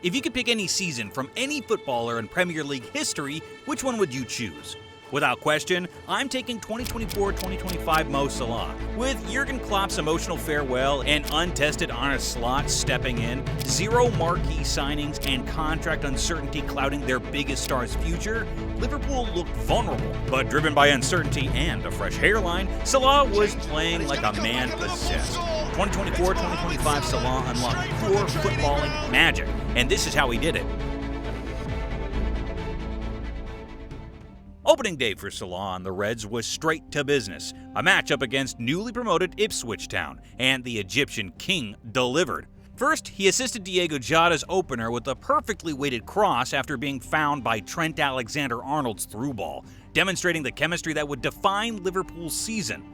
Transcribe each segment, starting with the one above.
If you could pick any season from any footballer in Premier League history, which one would you choose? Without question, I'm taking 2024-2025 Mo Salah. With Jurgen Klopp's emotional farewell and untested Arne Slot stepping in, zero marquee signings and contract uncertainty clouding their biggest star's future, Liverpool looked vulnerable. But driven by uncertainty and a fresh hairline, Salah was playing like a man possessed. 2024-2025 Salah unlocked pure footballing magic, and this is how he did it. Opening day for Salah and the Reds was straight to business, a matchup against newly promoted Ipswich Town, and the Egyptian king delivered. First, he assisted Diogo Jota's opener with a perfectly weighted cross after being found by Trent Alexander-Arnold's through ball, demonstrating the chemistry that would define Liverpool's season.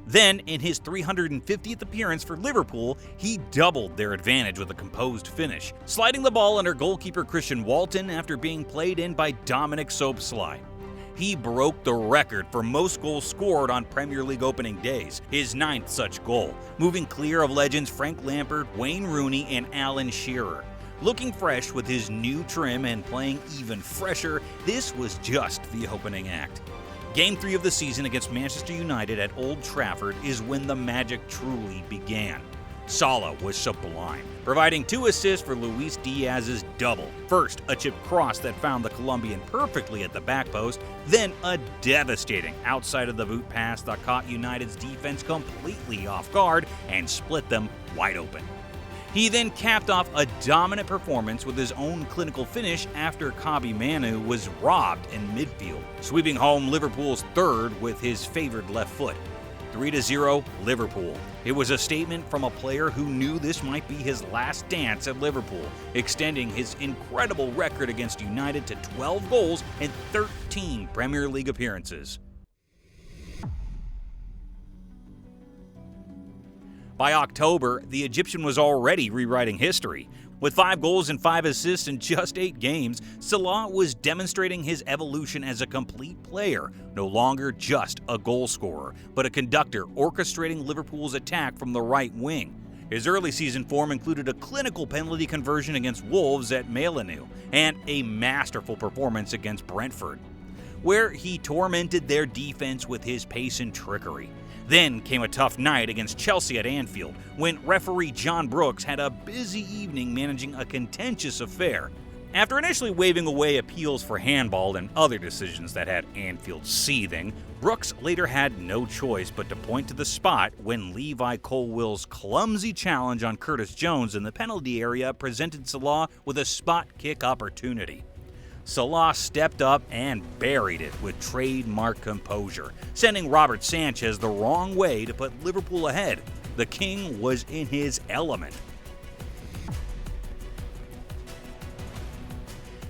Then, in his 350th appearance for Liverpool, he doubled their advantage with a composed finish, sliding the ball under goalkeeper Christian Walton after being played in by Dominic Szoboszlai. He broke the record for most goals scored on Premier League opening days, his 9th such goal, moving clear of legends Frank Lampard, Wayne Rooney, and Alan Shearer. Looking fresh with his new trim and playing even fresher, this was just the opening act. Game 3 of the season against Manchester United at Old Trafford is when the magic truly began. Salah was sublime, providing 2 assists for Luis Diaz's double. First, a chipped cross that found the Colombian perfectly at the back post, then a devastating outside-of-the-boot pass that caught United's defense completely off guard and split them wide open. He then capped off a dominant performance with his own clinical finish after Kobbie Mainoo was robbed in midfield, sweeping home Liverpool's third with his favored left foot. 3-0 Liverpool. It was a statement from a player who knew this might be his last dance at Liverpool, extending his incredible record against United to 12 goals and 13 Premier League appearances. By October, the Egyptian was already rewriting history. With 5 goals and 5 assists in just 8 games, Salah was demonstrating his evolution as a complete player, no longer just a goal scorer, but a conductor orchestrating Liverpool's attack from the right wing. His early season form included a clinical penalty conversion against Wolves at Molineux and a masterful performance against Brentford, where he tormented their defense with his pace and trickery. Then came a tough night against Chelsea at Anfield, when referee John Brooks had a busy evening managing a contentious affair. After initially waving away appeals for handball and other decisions that had Anfield seething, Brooks later had no choice but to point to the spot when Levi Colwill's clumsy challenge on Curtis Jones in the penalty area presented Salah with a spot kick opportunity. Salah stepped up and buried it with trademark composure, sending Robert Sanchez the wrong way to put Liverpool ahead. The king was in his element.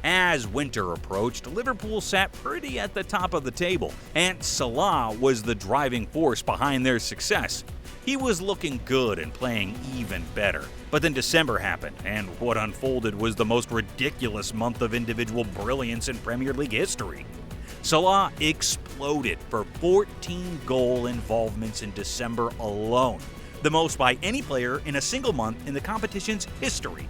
As winter approached, Liverpool sat pretty at the top of the table, and Salah was the driving force behind their success. He was looking good and playing even better. But then December happened, and what unfolded was the most ridiculous month of individual brilliance in Premier League history. Salah exploded for 14 goal involvements in December alone, the most by any player in a single month in the competition's history.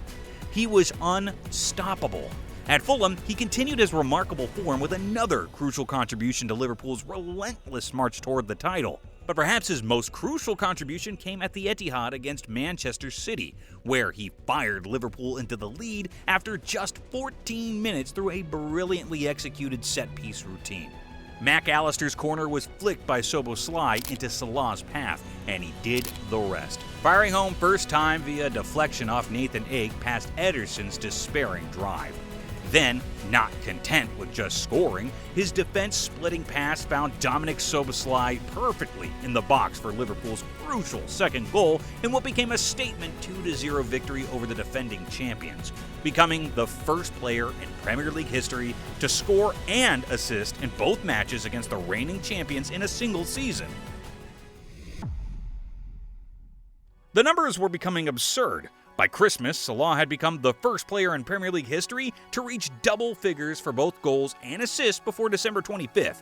He was unstoppable. At Fulham, he continued his remarkable form with another crucial contribution to Liverpool's relentless march toward the title. But perhaps his most crucial contribution came at the Etihad against Manchester City, where he fired Liverpool into the lead after just 14 minutes through a brilliantly executed set-piece routine. Mac Allister's corner was flicked by Szoboszlai into Salah's path, and he did the rest, firing home first time via deflection off Nathan Ake past Ederson's despairing drive. Then, not content with just scoring, his defense-splitting pass found Dominic Szoboszlai perfectly in the box for Liverpool's crucial second goal in what became a statement 2-0 victory over the defending champions, becoming the first player in Premier League history to score and assist in both matches against the reigning champions in a single season. The numbers were becoming absurd. By Christmas, Salah had become the first player in Premier League history to reach double figures for both goals and assists before December 25th.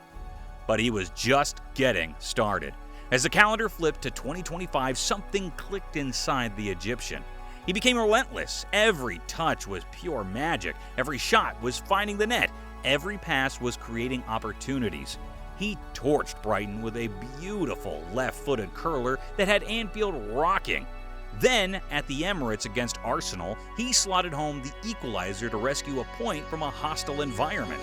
But he was just getting started. As the calendar flipped to 2025, something clicked inside the Egyptian. He became relentless. Every touch was pure magic. Every shot was finding the net. Every pass was creating opportunities. He torched Brighton with a beautiful left-footed curler that had Anfield rocking. Then, at the Emirates against Arsenal, he slotted home the equalizer to rescue a point from a hostile environment.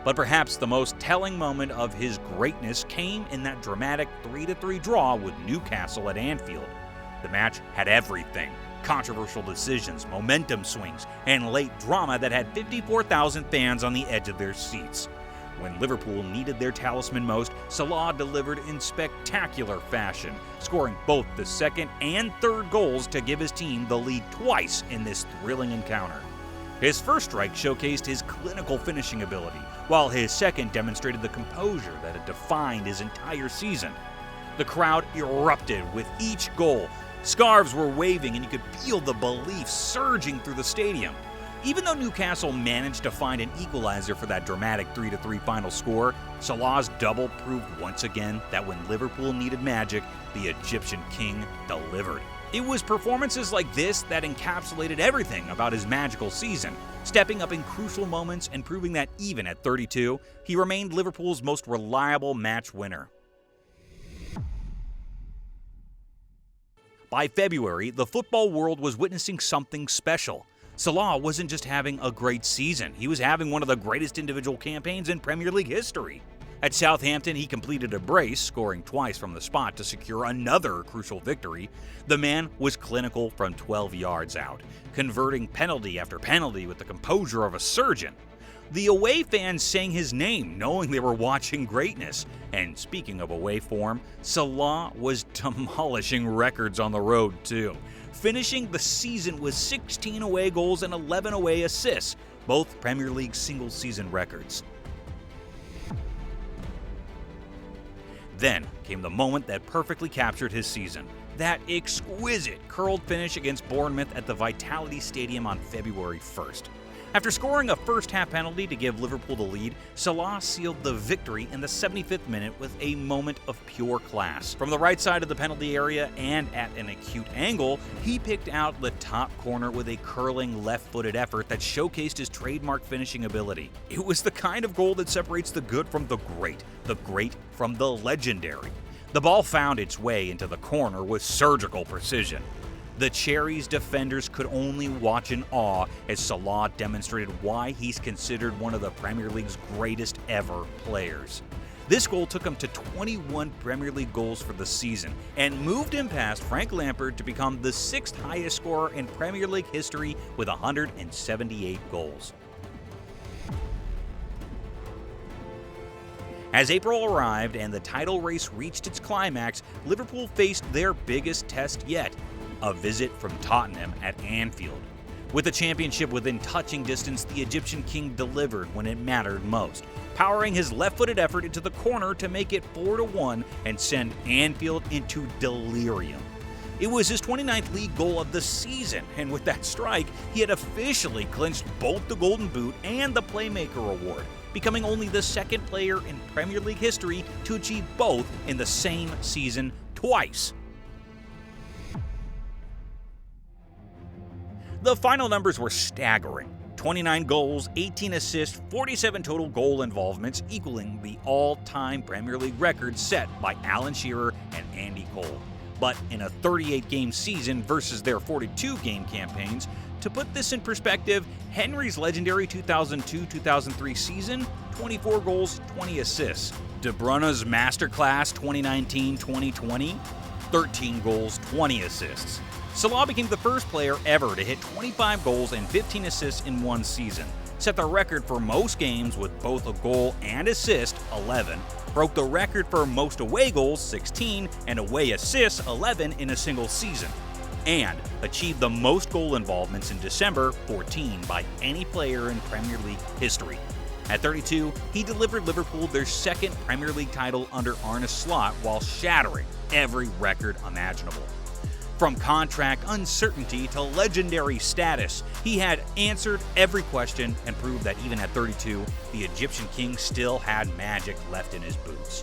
But perhaps the most telling moment of his greatness came in that dramatic 3-3 draw with Newcastle at Anfield. The match had everything: controversial decisions, momentum swings, and late drama that had 54,000 fans on the edge of their seats. When Liverpool needed their talisman most, Salah delivered in spectacular fashion, scoring both the second and third goals to give his team the lead twice in this thrilling encounter. His first strike showcased his clinical finishing ability, while his second demonstrated the composure that had defined his entire season. The crowd erupted with each goal. Scarves were waving and you could feel the belief surging through the stadium. Even though Newcastle managed to find an equalizer for that dramatic 3-3 final score, Salah's double proved once again that when Liverpool needed magic, the Egyptian king delivered. It was performances like this that encapsulated everything about his magical season, stepping up in crucial moments and proving that even at 32, he remained Liverpool's most reliable match winner. By February, the football world was witnessing something special. Salah wasn't just having a great season, he was having one of the greatest individual campaigns in Premier League history. At Southampton, he completed a brace, scoring twice from the spot to secure another crucial victory. The man was clinical from 12 yards out, converting penalty after penalty with the composure of a surgeon. The away fans sang his name, knowing they were watching greatness. And speaking of away form, Salah was demolishing records on the road too, finishing the season with 16 away goals and 11 away assists, both Premier League single-season records. Then came the moment that perfectly captured his season. That exquisite curled finish against Bournemouth at the Vitality Stadium on February 1st. After scoring a first-half penalty to give Liverpool the lead, Salah sealed the victory in the 75th minute with a moment of pure class. From the right side of the penalty area and at an acute angle, he picked out the top corner with a curling left-footed effort that showcased his trademark finishing ability. It was the kind of goal that separates the good from the great from the legendary. The ball found its way into the corner with surgical precision. The Cherries' defenders could only watch in awe as Salah demonstrated why he's considered one of the Premier League's greatest ever players. This goal took him to 21 Premier League goals for the season and moved him past Frank Lampard to become the 6th highest scorer in Premier League history with 178 goals. As April arrived and the title race reached its climax, Liverpool faced their biggest test yet: a visit from Tottenham at Anfield. With the championship within touching distance, the Egyptian king delivered when it mattered most, powering his left-footed effort into the corner to make it 4-1 and send Anfield into delirium. It was his 29th league goal of the season, and with that strike, he had officially clinched both the Golden Boot and the Playmaker Award, becoming only the second player in Premier League history to achieve both in the same season twice. The final numbers were staggering: 29 goals, 18 assists, 47 total goal involvements, equaling the all-time Premier League record set by Alan Shearer and Andy Cole. But in a 38-game season versus their 42-game campaigns, to put this in perspective, Henry's legendary 2002-2003 season, 24 goals, 20 assists. De Bruyne's masterclass 2019-2020, 13 goals, 20 assists. Salah became the first player ever to hit 25 goals and 15 assists in one season, set the record for most games with both a goal and assist, 11, broke the record for most away goals, 16, and away assists, 11 in a single season, and achieved the most goal involvements in December, 14, by any player in Premier League history. At 32, he delivered Liverpool their second Premier League title under Arne Slot while shattering every record imaginable. From contract uncertainty to legendary status, he had answered every question and proved that even at 32, the Egyptian king still had magic left in his boots.